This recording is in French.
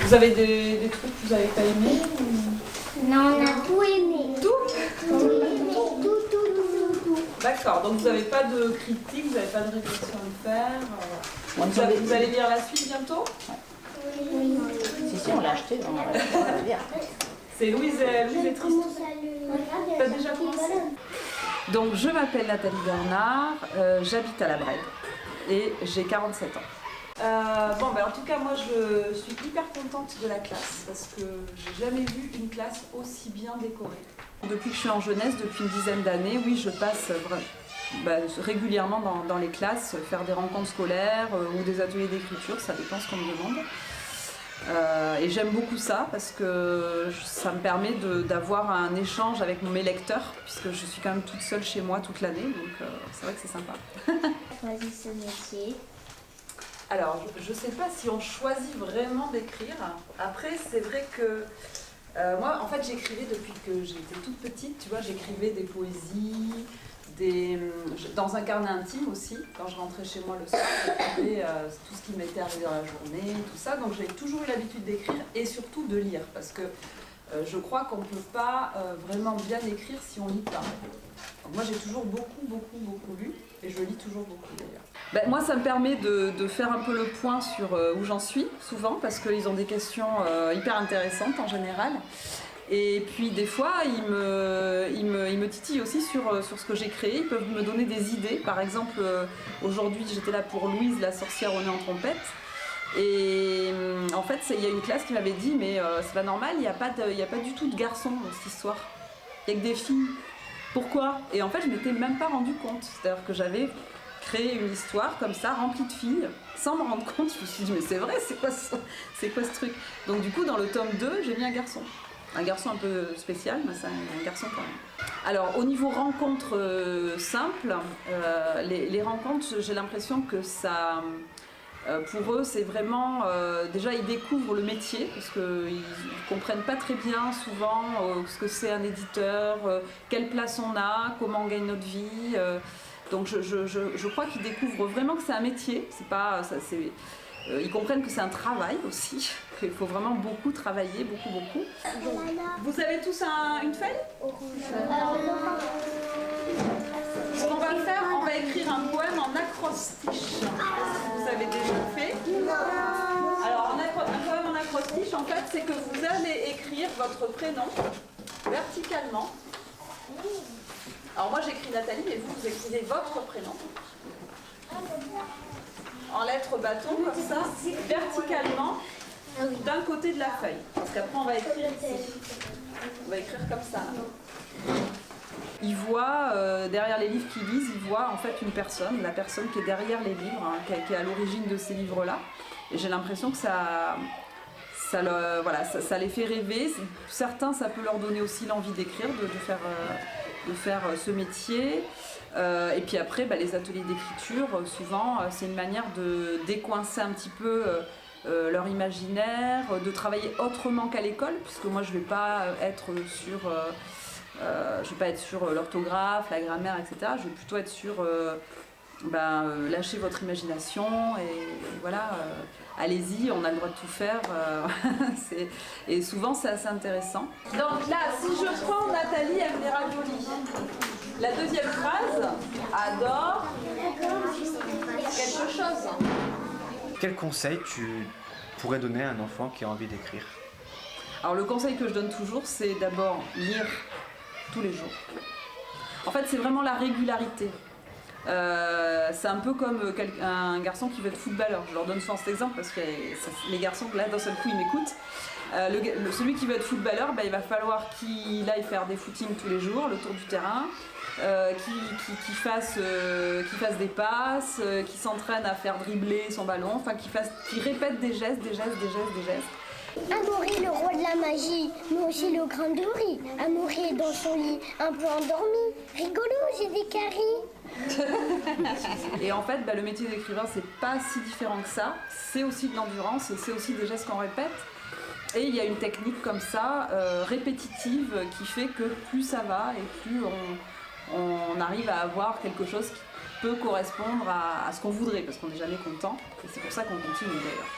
Vous avez des trucs que vous n'avez pas aimés ou... Non, on a tout aimé. Tout? Tout. D'accord, donc vous n'avez pas de critique, vous n'avez pas de réflexion à faire. Vous allez lire la suite bientôt? Oui. Si, on l'a acheté, on va lire. C'est Louise et Tristan. Tu as déjà commencé? Donc je m'appelle Nathalie Bernard, j'habite à La Brède et j'ai 47 ans. En tout cas moi je suis hyper contente de la classe parce que j'ai jamais vu une classe aussi bien décorée. Depuis que je suis en jeunesse, depuis une dizaine d'années, oui je passe régulièrement dans les classes, faire des rencontres scolaires ou des ateliers d'écriture, ça dépend ce qu'on me demande. Et j'aime beaucoup ça parce que ça me permet d'avoir un échange avec mes lecteurs puisque je suis quand même toute seule chez moi toute l'année, donc c'est vrai que c'est sympa. Choisis ce métier. Alors, je ne sais pas si on choisit vraiment d'écrire. Après, c'est vrai que moi, en fait, j'écrivais depuis que j'étais toute petite. Tu vois, j'écrivais des poésies, dans un carnet intime aussi. Quand je rentrais chez moi le soir, j'écrivais tout ce qui m'était arrivé dans la journée, tout ça. Donc, j'ai toujours eu l'habitude d'écrire et surtout de lire. Parce que je crois qu'on ne peut pas vraiment bien écrire si on ne lit pas. Donc, moi, j'ai toujours beaucoup lu. Et je lis toujours beaucoup d'ailleurs. Moi, ça me permet de faire un peu le point sur où j'en suis, souvent, parce qu'ils ont des questions hyper intéressantes en général. Et puis des fois, ils me titillent aussi sur ce que j'ai créé. Ils peuvent me donner des idées. Par exemple, aujourd'hui, j'étais là pour Louise, la sorcière au nez en trompette. Et en fait, il y a une classe qui m'avait dit « Mais c'est pas normal, il n'y a pas du tout de garçons dans cette histoire. Il n'y a que des filles. » Pourquoi? Et en fait, je ne m'étais même pas rendu compte. C'est-à-dire que j'avais créé une histoire comme ça, remplie de filles, sans me rendre compte. Je me suis dit, mais c'est vrai, c'est quoi ce truc? Donc du coup, dans le tome 2, j'ai mis un garçon. Un garçon un peu spécial, mais c'est un garçon quand même. Alors, au niveau rencontres simples, les rencontres, j'ai l'impression que ça... pour eux, c'est vraiment... déjà, ils découvrent le métier, parce qu'ils ne comprennent pas très bien souvent ce que c'est un éditeur, quelle place on a, comment on gagne notre vie. Donc, je crois qu'ils découvrent vraiment que c'est un métier. C'est pas, ils comprennent que c'est un travail aussi. Il faut vraiment beaucoup travailler, beaucoup. Vous avez tous une feuille? Ce qu'on va faire, on va écrire un poème en acrostiche. Vous avez déjà fait? Non. Alors, un poème en acrostiche, en fait, c'est que vous allez écrire votre prénom verticalement. Alors, moi, j'écris Nathalie, mais vous écrivez votre prénom. En lettres bâton, comme ça, verticalement, d'un côté de la feuille. Parce qu'après, on va écrire ici. On va écrire comme ça. Ils voient, derrière les livres qu'ils lisent, ils voient en fait une personne, la personne qui est derrière les livres, qui est à l'origine de ces livres-là. Et j'ai l'impression que ça les fait rêver. Certains, ça peut leur donner aussi l'envie d'écrire, de faire ce métier. Et puis après, les ateliers d'écriture, souvent, c'est une manière de décoincer un petit peu leur imaginaire, de travailler autrement qu'à l'école, puisque moi, je ne vais pas être sur l'orthographe, la grammaire, etc. Je vais plutôt être sur lâcher votre imagination et voilà, allez-y, on a le droit de tout faire. Et souvent, c'est assez intéressant. Donc là, si je prends Nathalie aime les raviolis, la deuxième phrase, adore quelque chose. Quel conseil tu pourrais donner à un enfant qui a envie d'écrire? Alors le conseil que je donne toujours, c'est d'abord lire tous les jours. En fait, c'est vraiment la régularité. C'est un peu comme un garçon qui veut être footballeur. Je leur donne souvent cet exemple parce que les garçons, là, d'un seul coup, ils m'écoutent. Celui qui veut être footballeur, il va falloir qu'il aille faire des footings tous les jours, le tour du terrain, qu'il fasse des passes, qu'il s'entraîne à faire dribbler son ballon, enfin qu'il répète des gestes. Amaury, le roi de la magie, moi aussi le grain de riz. Amaury est dans son lit, un peu endormi. Rigolo, j'ai des caries. Et en fait, le métier d'écrivain, c'est pas si différent que ça. C'est aussi de l'endurance et c'est aussi des gestes qu'on répète. Et il y a une technique comme ça, répétitive, qui fait que plus ça va et plus on arrive à avoir quelque chose qui peut correspondre à ce qu'on voudrait, parce qu'on n'est jamais content. Et c'est pour ça qu'on continue d'ailleurs.